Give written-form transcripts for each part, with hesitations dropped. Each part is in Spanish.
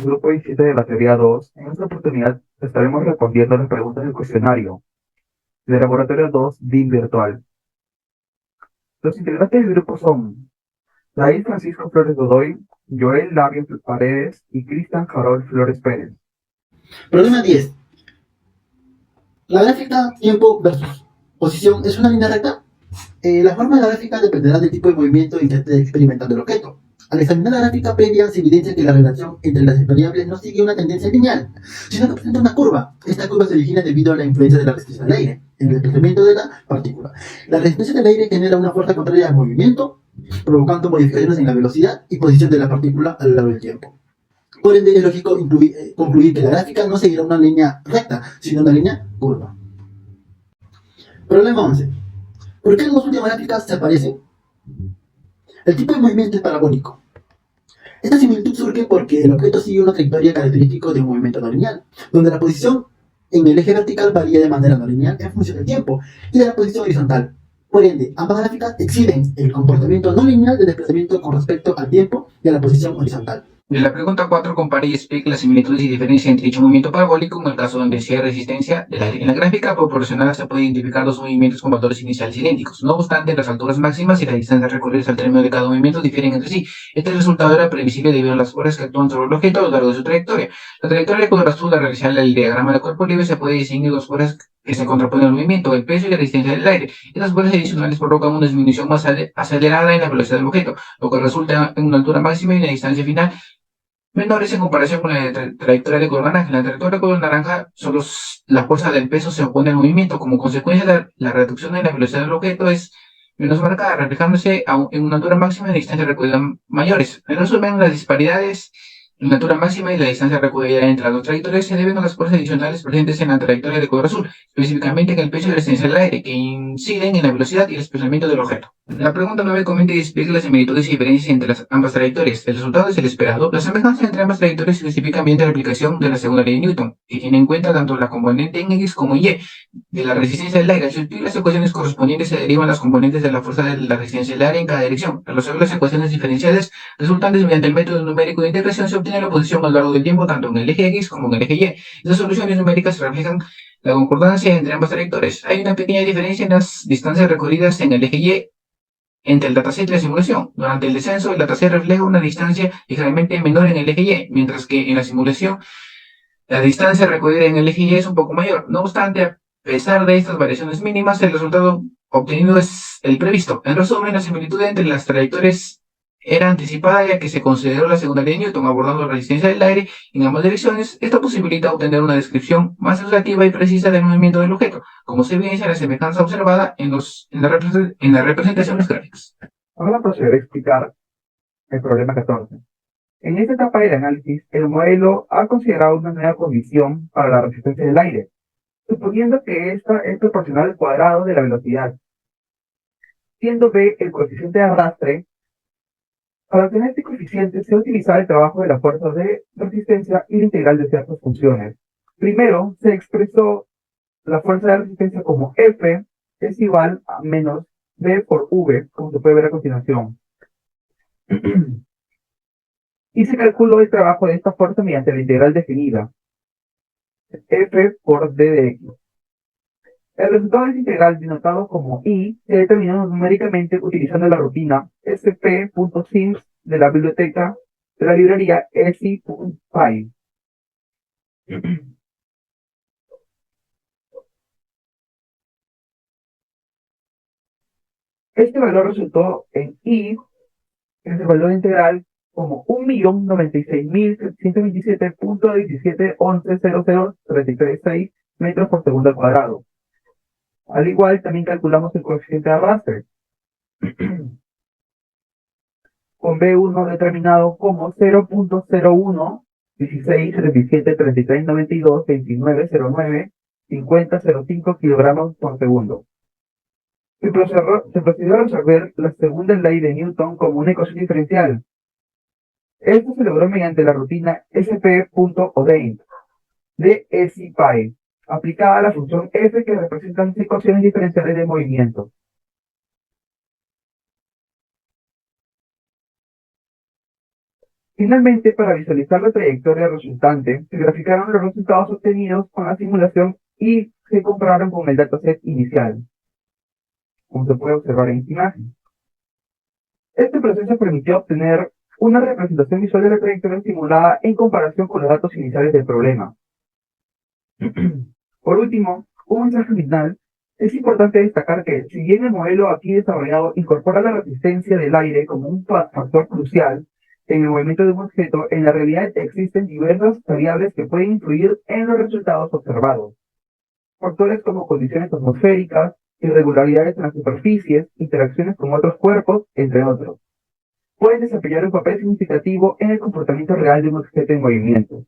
Grupo 17 de la teoría 2. En esta oportunidad estaremos respondiendo a las preguntas del cuestionario del laboratorio 2 BIM virtual. Los integrantes del grupo son David Francisco Flores Godoy, Joel Labio Paredes y Cristian Harold Flores Pérez. Problema 10. La gráfica tiempo versus posición es una línea recta. La forma de la gráfica dependerá del tipo de movimiento en que esté experimentando el objeto. Al examinar la gráfica previa se evidencia que la relación entre las variables no sigue una tendencia lineal, sino que presenta una curva. Esta curva se origina debido a la influencia de la resistencia del aire en el desplazamiento de la partícula. La resistencia del aire genera una fuerza contraria al movimiento, provocando modificaciones en la velocidad y posición de la partícula a lo largo del tiempo. Por ende, es lógico concluir que la gráfica no seguirá una línea recta, sino una línea curva. Problema 11. ¿Por qué las dos últimas gráficas se parecen? El tipo de movimiento es parabólico. Esta similitud surge porque el objeto sigue una trayectoria característica de un movimiento no lineal, donde la posición en el eje vertical varía de manera no lineal en función del tiempo y de la posición horizontal. Por ende, ambas gráficas exhiben el comportamiento no lineal de desplazamiento con respecto al tiempo y a la posición horizontal. En la pregunta 4 compara y explica las similitudes y diferencias entre dicho movimiento parabólico en el caso donde si hay resistencia del aire. En la gráfica proporcionada se puede identificar los movimientos con valores iniciales idénticos. No obstante, las alturas máximas y las distancias recorridas al término de cada movimiento difieren entre sí. Este resultado era previsible debido a las fuerzas que actúan sobre el objeto a lo largo de su trayectoria. La trayectoria de color azul al realizar el diagrama de cuerpo libre se puede distinguir dos fuerzas que se contraponen al movimiento, el peso y la resistencia del aire. Estas fuerzas adicionales provocan una disminución más acelerada en la velocidad del objeto, lo que resulta en una altura máxima y una distancia final menores en comparación con la trayectoria de color naranja. En la trayectoria de color naranja, solo la fuerza del peso se opone al movimiento. Como consecuencia, la reducción en la velocidad del objeto es menos marcada, reflejándose en una altura máxima y una distancia recorrida mayores. En resumen, las disparidades en la altura máxima y la distancia recorrida entre las dos trayectorias se deben a las fuerzas adicionales presentes en la trayectoria de color azul, específicamente en el peso y la resistencia del aire, que inciden en la velocidad y el desplazamiento del objeto. La pregunta 9 comenta y explica las similitudes y diferencias entre las ambas trayectorias. El resultado es el esperado. La semejanza entre ambas trayectorias se justifica mediante la aplicación de la segunda ley de Newton, que tiene en cuenta tanto la componente en X como en Y de la resistencia del aire. Al sustituir las ecuaciones correspondientes se derivan las componentes de la fuerza de la resistencia del aire en cada dirección. Al resolver las ecuaciones diferenciales resultantes mediante el método numérico de integración se obtiene la posición a lo largo del tiempo tanto en el eje X como en el eje Y. Estas soluciones numéricas reflejan la concordancia entre ambas trayectorias. Hay una pequeña diferencia en las distancias recorridas en el eje Y entre el dataset y la simulación. Durante el descenso, el dataset refleja una distancia ligeramente menor en el eje Y, mientras que en la simulación la distancia recorrida en el eje Y es un poco mayor. No obstante, a pesar de estas variaciones mínimas, el resultado obtenido es el previsto. En resumen, la similitud entre las trayectorias era anticipada ya que se consideró la segunda ley de Newton abordando la resistencia del aire en ambas direcciones. Esto posibilita obtener una descripción más relativa y precisa del movimiento del objeto, como se evidencia la semejanza observada en las representaciones gráficas. Ahora proceder a explicar el problema 14. En esta etapa del análisis, el modelo ha considerado una nueva condición para la resistencia del aire, suponiendo que esta es proporcional al cuadrado de la velocidad, siendo B el coeficiente de arrastre. Para obtener este coeficiente se ha utilizado el trabajo de la fuerza de resistencia y la integral de ciertas funciones. Primero, se expresó la fuerza de resistencia como F es igual a menos B por V, como se puede ver a continuación. Y se calculó el trabajo de esta fuerza mediante la integral definida, F por D de X. El resultado de esta integral, denotado como I, se determinó numéricamente utilizando la rutina sp.sims de la biblioteca de la librería esi.py. Este valor resultó en I, que es el valor integral, como 1.096.727.17110033 metros por segundo al cuadrado. Al igual, también calculamos el coeficiente de arrastre, con B1 determinado como 0.01 16 77 33 92 29 09 50 05 kilogramos por segundo. Se procedió a resolver la segunda ley de Newton como una ecuación diferencial. Esto se logró mediante la rutina sp.ordain de SciPy, aplicada a la función f que representa las ecuaciones diferenciales de movimiento. Finalmente, para visualizar la trayectoria resultante, se graficaron los resultados obtenidos con la simulación y se compararon con el dataset inicial, como se puede observar en esta imagen. Este proceso permitió obtener una representación visual de la trayectoria simulada en comparación con los datos iniciales del problema. Por último, un mensaje final. Es importante destacar que, si bien el modelo aquí desarrollado incorpora la resistencia del aire como un factor crucial en el movimiento de un objeto, en la realidad existen diversas variables que pueden influir en los resultados observados. Factores como condiciones atmosféricas, irregularidades en las superficies, interacciones con otros cuerpos, entre otros, pueden desempeñar un papel significativo en el comportamiento real de un objeto en movimiento.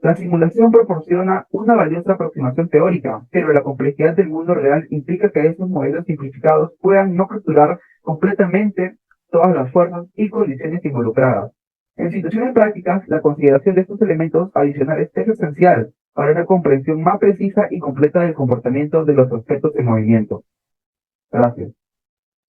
La simulación proporciona una valiosa aproximación teórica, pero la complejidad del mundo real implica que estos modelos simplificados puedan no capturar completamente todas las fuerzas y condiciones involucradas. En situaciones prácticas, la consideración de estos elementos adicionales es esencial para una comprensión más precisa y completa del comportamiento de los objetos en movimiento. Gracias.